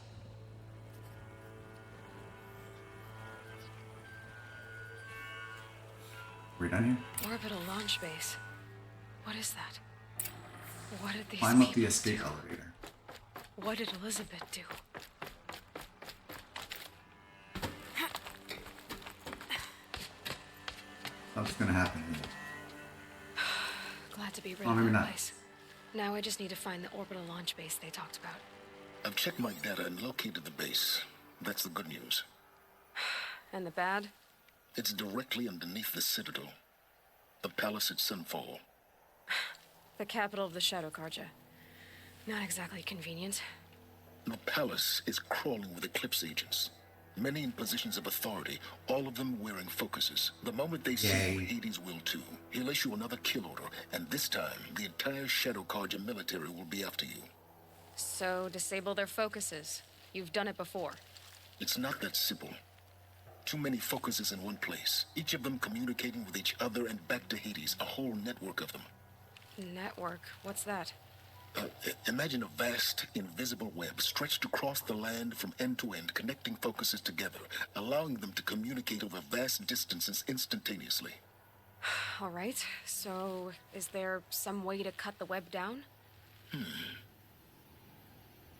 We're done here. Orbital launch base. What is that? What did these Climb up the people escape do? elevator. What did Elizabeth do? What's gonna happen? Glad to be rid Oh, of maybe that not. place. Now I just need to find the orbital launch base they talked about. I've checked my data and located the base. That's the good news. And the bad? It's directly underneath the Citadel. The palace at Sunfall. The capital of the Shadow Carja. Not exactly convenient. The palace is crawling with Eclipse agents. Many in positions of authority, all of them wearing focuses. The moment they see you, Hades will too. He'll issue another kill order, and this time, the entire Shadow Carja military will be after you. So, disable their focuses. You've done it before. It's not that simple. Too many focuses in one place, each of them communicating with each other and back to Hades, a whole network of them. Network? What's that? Imagine a vast, invisible web stretched across the land from end to end, connecting focuses together, allowing them to communicate over vast distances instantaneously. All right, so is there some way to cut the web down?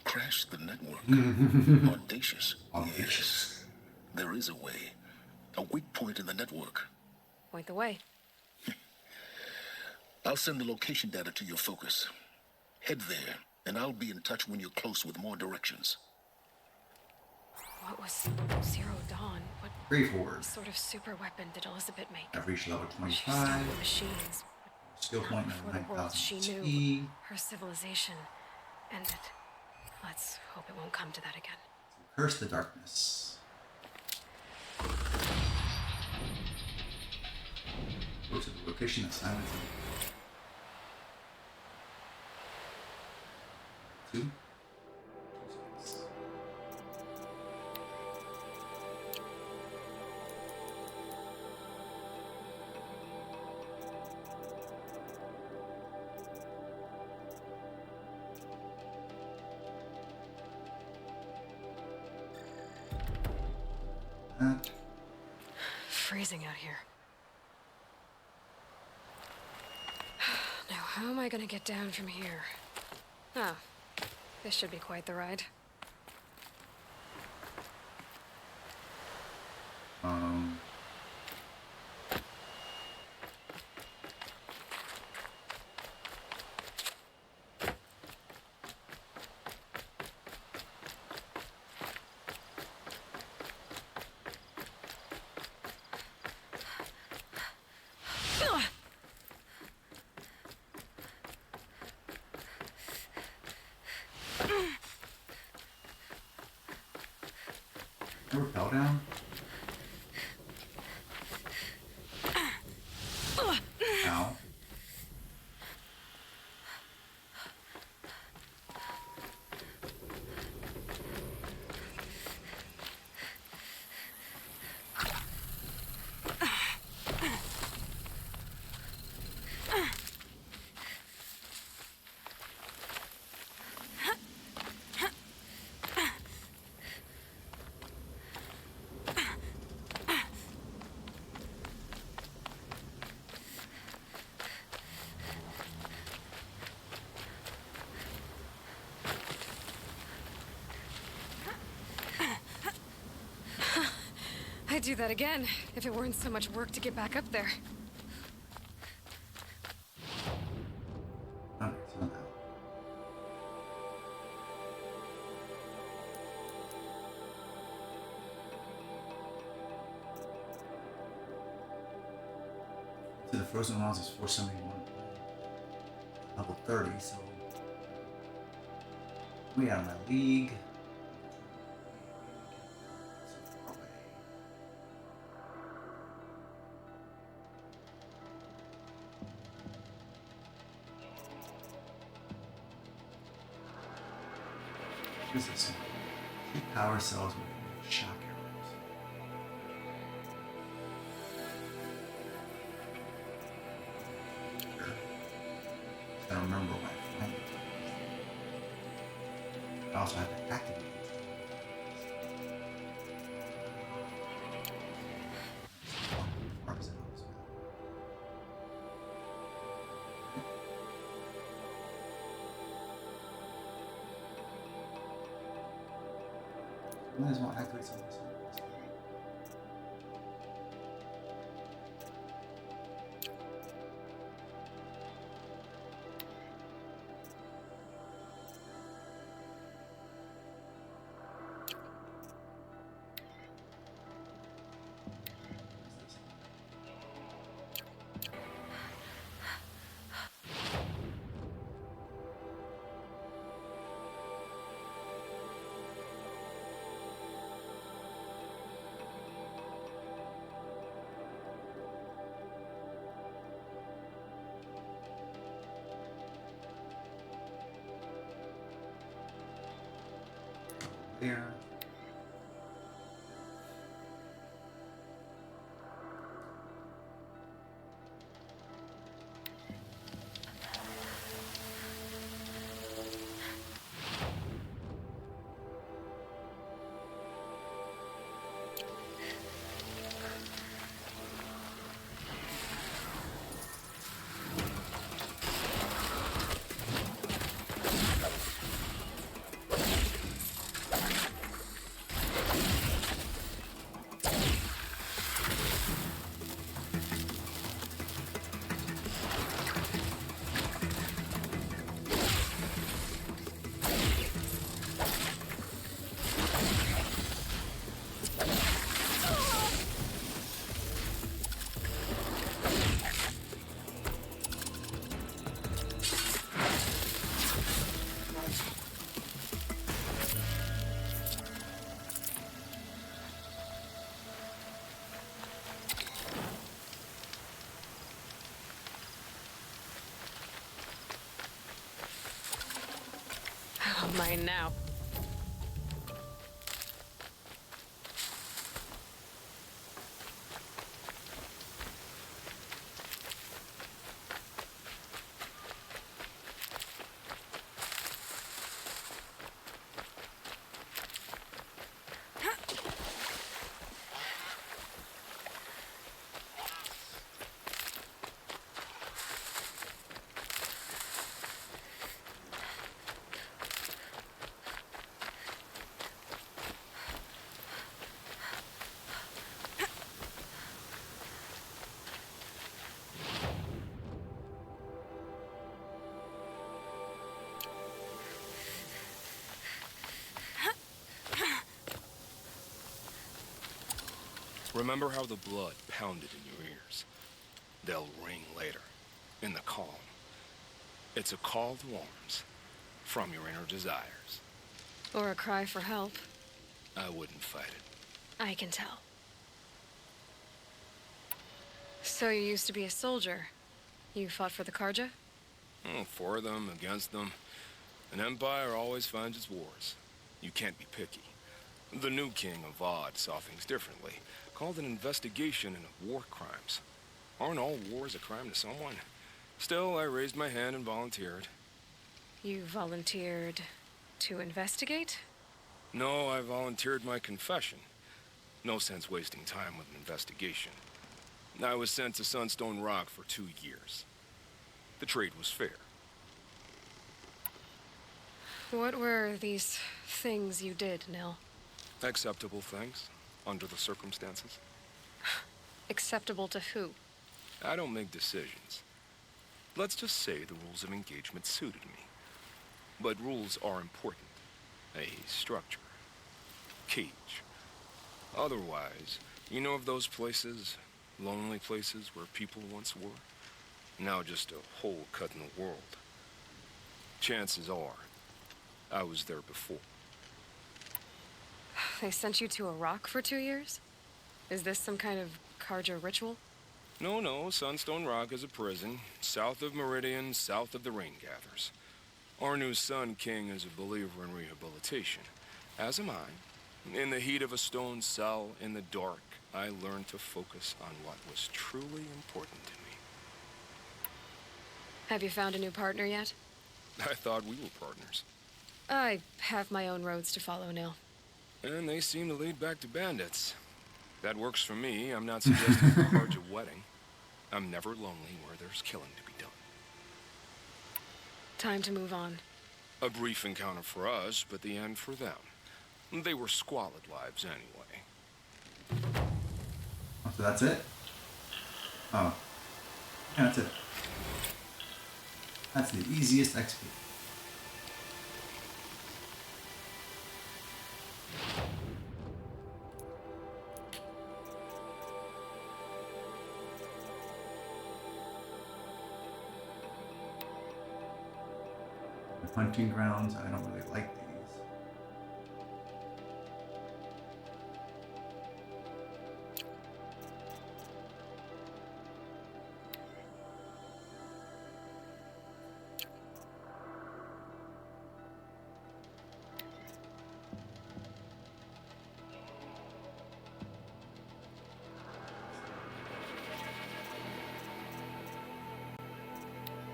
Crash the network. Audacious. Yes. There is a way. A weak point in the network. Point the way. I'll send the location data to your focus. Head there, and I'll be in touch when you're close with more directions. What was Zero Dawn? What Brave Horde. sort of super weapon did Elizabeth make? I've reached level She stopped 25. the machines. Skill point For the world she 9000 knew, T. her civilization ended. Let's hope it won't come to that again. Curse the darkness. Go to the location of silence. 2. Freezing out here. Now, how am I gonna get down from here? Oh, this should be quite the ride. Never fell down? Ow. I'd do that again if it weren't so much work to get back up there. Okay, so now. So the frozen rounds is 471. Level 30, so we out of my league. So far away. What is this? 3 power cells with shock arrows. Sure. I don't remember what I find it. I also have to activate it. Might as well activate some of this. There. Oh, mine now. Remember how the blood pounded in your ears? They'll ring later, in the calm. It's a call to arms, from your inner desires. Or a cry for help. I wouldn't fight it. I can tell. So you used to be a soldier. You fought for the Karja? Oh, for them, against them. An empire always finds its wars. You can't be picky. The new king of Vod saw things differently. Called an investigation into war crimes. Aren't all wars a crime to someone? Still, I raised my hand and volunteered. You volunteered to investigate? No, I volunteered my confession. No sense wasting time with an investigation. I was sent to Sunstone Rock for 2 years. The trade was fair. What were these things you did, Nil? Acceptable things. under the circumstances? Acceptable to who? I don't make decisions. Let's just say the rules of engagement suited me. But rules are important. A structure. Cage. Otherwise, you know of those places, lonely places where people once were? Now just a hole cut in the world. Chances are, I was there before. They sent you to Iraq for 2 years? Is this some kind of Carja ritual? No, Sunstone Rock is a prison, south of Meridian, south of the Rain Gathers. Our new Sun King is a believer in rehabilitation, as am I. In the heat of a stone cell, in the dark, I learned to focus on what was truly important to me. Have you found a new partner yet? I thought we were partners. I have my own roads to follow now. And they seem to lead back to bandits. That works for me. I'm not suggesting a Carja wedding. I'm never lonely where there's killing to be done. Time to move on. A brief encounter for us, but the end for them. They were squalid lives anyway. Oh, so that's it? Oh. Yeah, that's it. That's the easiest XP. The hunting grounds, I don't really like these.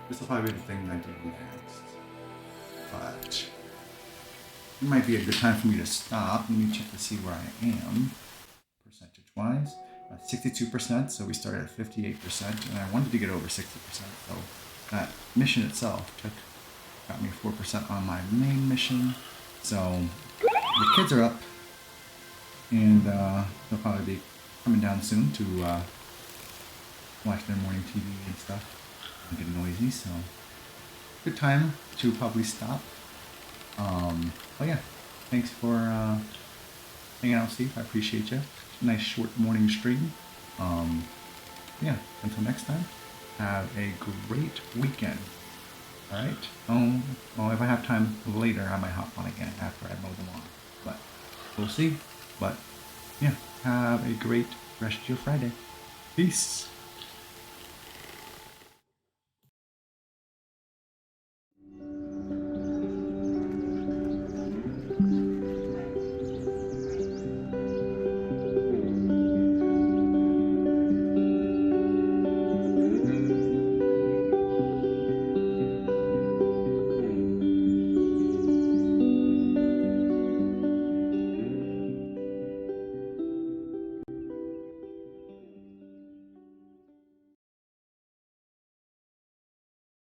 This will probably be the thing I do next. But it might be a good time for me to stop. Let me check to see where I am. Percentage-wise. 62%, so we started at 58%, and I wanted to get over 60%, so that mission itself got me 4% on my main mission. So the kids are up, and they'll probably be coming down soon to watch their morning TV and stuff. And get noisy, so good time to probably stop. But yeah, thanks for hanging out, Steve. I appreciate you. Nice short morning stream. Yeah, until next time, have a great weekend. All right. Well, if I have time later, I might hop on again after I mow them on. But we'll see. But yeah, have a great rest of your Friday. Peace.